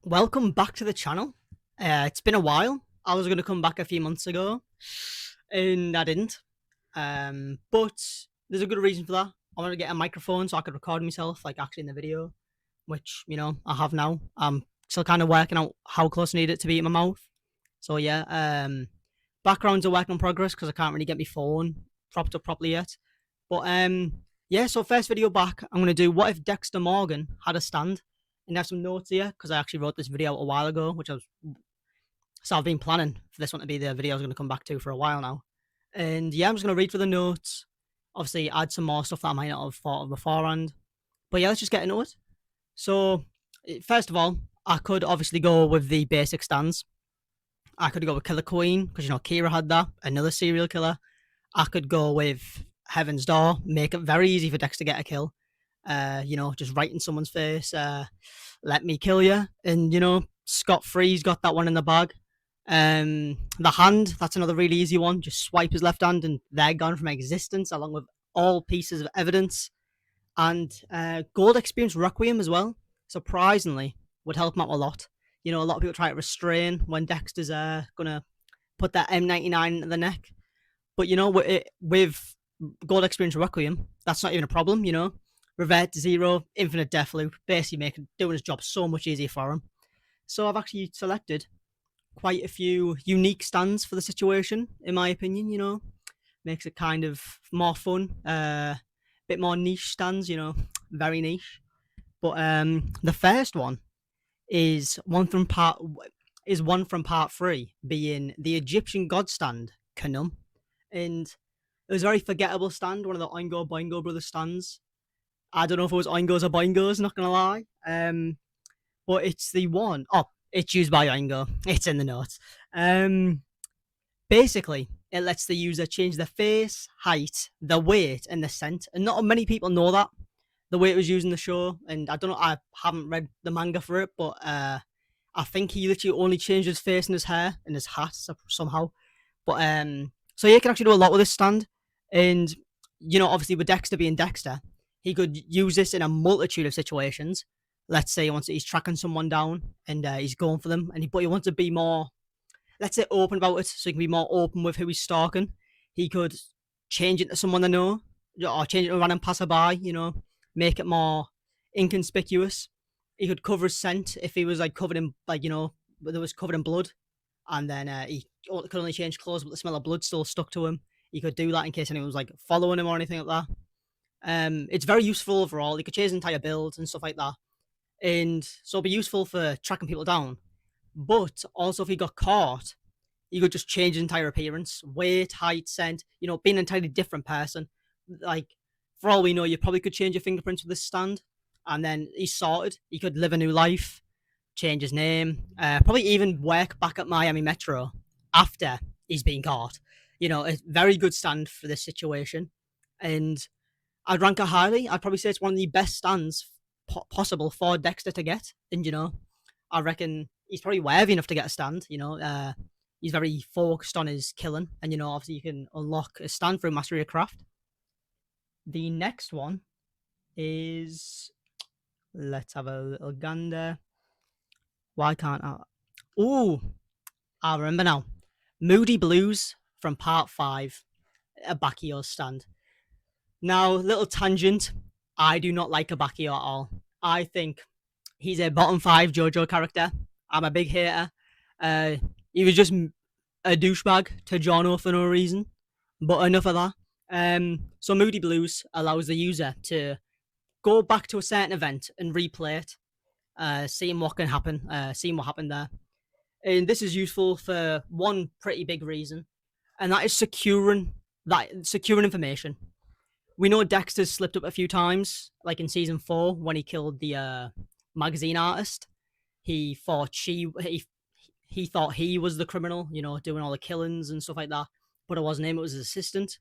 Welcome back to the channel. It's been a while. I was going to come back a few months ago, and I didn't. But there's a good reason for that. I wanted to get a microphone so I could record myself, like actually in the video, which I have now. I'm still kind of working out how close I need it to be in my mouth. So yeah, background's a work in progress because I can't really get my phone propped up properly yet. But yeah. So first video back, I'm gonna do what if Dexter Morgan had a stand, and I have some notes here because I actually wrote this video a while ago, so I've been planning for this one to be the video I was gonna come back to for a while now. And yeah, I'm just gonna read through the notes. Obviously, add some more stuff that I might not have thought of beforehand. But yeah, let's just get into it. So first of all, I could obviously go with the basic stands. I could go with Killer Queen because Kira had that, another serial killer. I could go with Heaven's Door, make it very easy for Dex to get a kill. Just right in someone's face, let me kill you, and Scott Free's got that one in the bag. The hand, that's another really easy one. Just swipe his left hand, and they're gone from existence, along with all pieces of evidence. And Gold Experience Requiem as well. Surprisingly, would help him out a lot. A lot of people try to restrain when Dexter's gonna put that M99 into the neck. But with Gold Experience Requiem, that's not even a problem. Revert to Zero, Infinite Death Loop, basically doing his job so much easier for him. So I've actually selected quite a few unique stands for the situation, in my opinion. Makes it kind of more fun, bit more niche stands. Very niche. But the first one is one from part three, being the Egyptian god stand Khnum, and it was a very forgettable stand, one of the Oingo Boingo brothers stands. I don't know if it was Oingos or Boingos, not gonna lie. But it's the one. Oh, it's used by Oingo. It's in the notes. Basically, it lets the user change the face, height, the weight, and the scent. And not many people know that the way it was used in the show. And I don't know. I haven't read the manga for it, but I think he literally only changed his face and his hair and his hat somehow. But so yeah, he can actually do a lot with this stand. And obviously with Dexter being Dexter, he could use this in a multitude of situations. Let's say he's tracking someone down and he's going for them, but he wants to be more, let's say, open about it, so he can be more open with who he's stalking. He could change it to someone they know, or change it to a random passerby. Make it more inconspicuous. He could cover his scent if he was covered in there was covered in blood, and then he could only change clothes, but the smell of blood still stuck to him. He could do that in case anyone was following him or anything like that. It's very useful overall. You could change entire builds and stuff like that, and so it'd be useful for tracking people down. But also, if he got caught, you could just change his entire appearance, weight, height, scent. Being an entirely different person. For all we know, you probably could change your fingerprints with this stand, and then he's sorted. He could live a new life, change his name, probably even work back at Miami Metro after he's been caught. A very good stand for this situation, and I'd rank it highly. I'd probably say it's one of the best stands possible for Dexter to get. And, I reckon he's probably worthy enough to get a stand. He's very focused on his killing. And, obviously you can unlock a stand through Mastery of Craft. The next one is, let's have a little gander. Why can't I? Ooh, I remember now. Moody Blues from part 5, a Bakio stand. Now, little tangent. I do not like Abakio at all. I think he's a bottom 5 JoJo character. I'm a big hater. He was just a douchebag to Jono for no reason. But enough of that. So Moody Blues allows the user to go back to a certain event and replay it, seeing what can happen, seeing what happened there. And this is useful for one pretty big reason, and that is securing information. We know Dexter's slipped up a few times, like in season 4 when he killed the magazine artist. He thought he thought he was the criminal, doing all the killings and stuff like that. But it wasn't him; it was his assistant.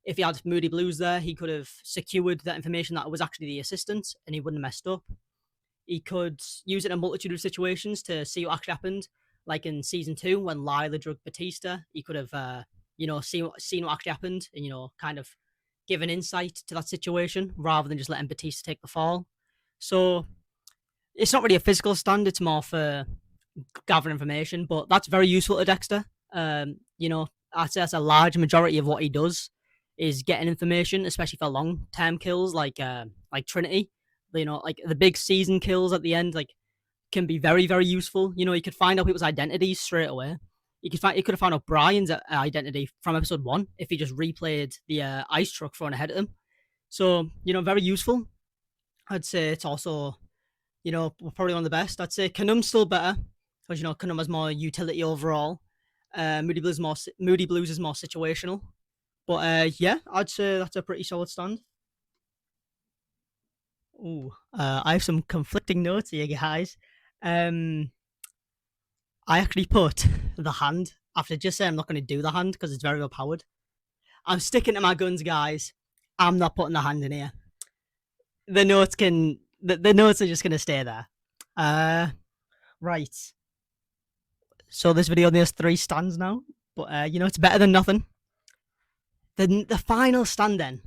If he had Moody Blues there, he could have secured that information that it was actually the assistant, and he wouldn't have messed up. He could use it in a multitude of situations to see what actually happened. Like in season 2 when Lila drugged Batista, he could have seen what actually happened, and kind of give an insight to that situation rather than just letting Batista take the fall. So It's not really a physical stand, it's more for gathering information, but that's very useful to Dexter. You know, I'd say that's a large majority of what he does is getting information, especially for long term kills like Trinity. You know, like the big season kills at the end, like can be very, very useful. You know, you could find out people's identities straight away. You could have found out Brian's identity from episode 1 if he just replayed the ice truck thrown ahead of him. So, you know, very useful. I'd say it's also, you know, probably one of the best. I'd say Khnum's still better because, you know, Khnum has more utility overall. Moody Blues is more situational. But yeah, I'd say that's a pretty solid stand. Ooh, I have some conflicting notes here, guys. Um, I actually put the hand after just saying I'm not going to do the hand because it's very overpowered. I'm sticking to my guns, guys. I'm not putting the hand in here. The notes are just going to stay there. Right. So this video only has 3 stands now, but you know, it's better than nothing. The final stand then,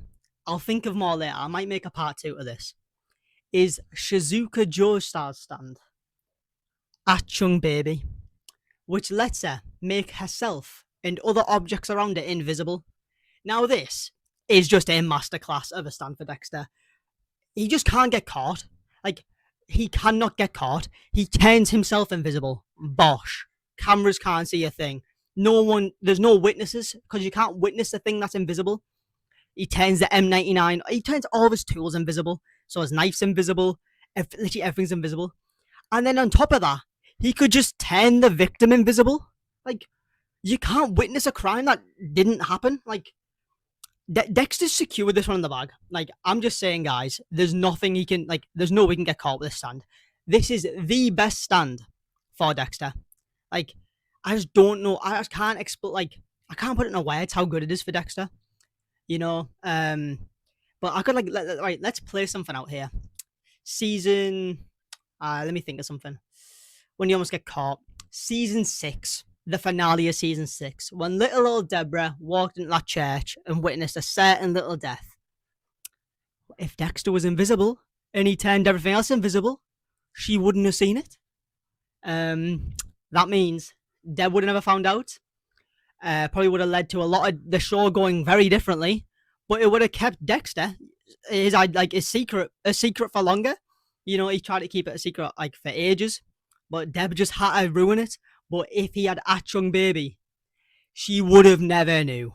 I'll think of more later. I might make a part 2 of this. Is Shizuka Joestar's stand, Achtung Baby, which lets her make herself and other objects around it invisible. Now this is just a masterclass of a stand for Dexter. He just can't get caught. Like, he cannot get caught. He turns himself invisible. Bosh. Cameras can't see a thing. There's no witnesses because you can't witness the thing that's invisible. He turns the M99, he turns all of his tools invisible. So his knife's invisible. Literally everything's invisible. And then on top of that, he could just turn the victim invisible. Like, you can't witness a crime that didn't happen. Like, Dexter's secured this one in the bag. Like, I'm just saying, guys, there's nothing he can, like, there's no way he can get caught with this stand. This is the best stand for Dexter. Like, I just don't know. I just can't explain, like, I can't put it in words how good it is for Dexter. You know, but I could, like, right, let's play something out here. Season, let me think of something. When you almost get caught. Season 6. The finale of season 6, when little old Deborah walked into that church and witnessed a certain little death. If Dexter was invisible and he turned everything else invisible, she wouldn't have seen it. That means Deb would have never found out. Probably would have led to a lot of the show going very differently, but it would have kept Dexter his secret for longer. You know, he tried to keep it a secret like for ages, but Deb just had to ruin it. But if he had Achtung Baby, she would have never knew.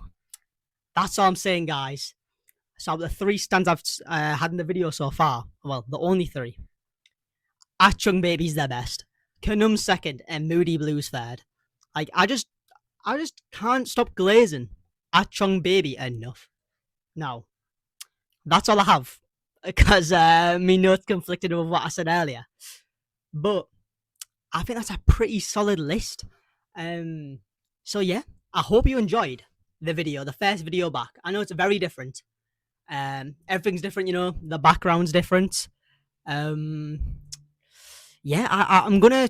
That's all I'm saying, guys. So the 3 stands I've had in the video so far, well, the only 3. Achtung Baby's the best. Khnum second and Moody Blues third. Like, I just can't stop glazing Achtung Baby enough. Now, that's all I have. Because me notes conflicted with what I said earlier. But I think that's a pretty solid list. So yeah, I hope you enjoyed the video, the first video back. I know it's very different. Everything's different, you know, the background's different. Yeah, I'm gonna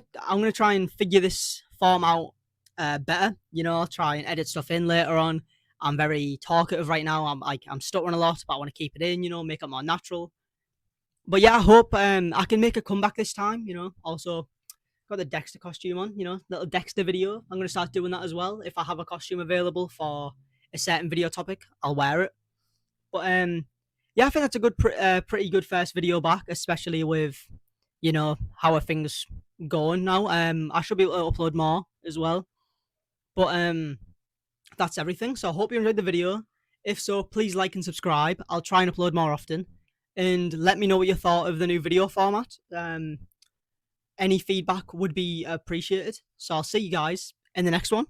try and figure this form out better. You know, I'll try and edit stuff in later on. I'm very talkative right now. I'm stuttering a lot, but I want to keep it in. You know, make it more natural. But yeah, I hope I can make a comeback this time. You know, also got the Dexter costume on, you know, little Dexter video. I'm going to start doing that as well. If I have a costume available for a certain video topic, I'll wear it. But yeah, I think that's a good, pretty good first video back, especially with, you know, how are things going now. I should be able to upload more as well. But that's everything. So I hope you enjoyed the video. If so, please like and subscribe. I'll try and upload more often. And let me know what you thought of the new video format. Any feedback would be appreciated. So I'll see you guys in the next one.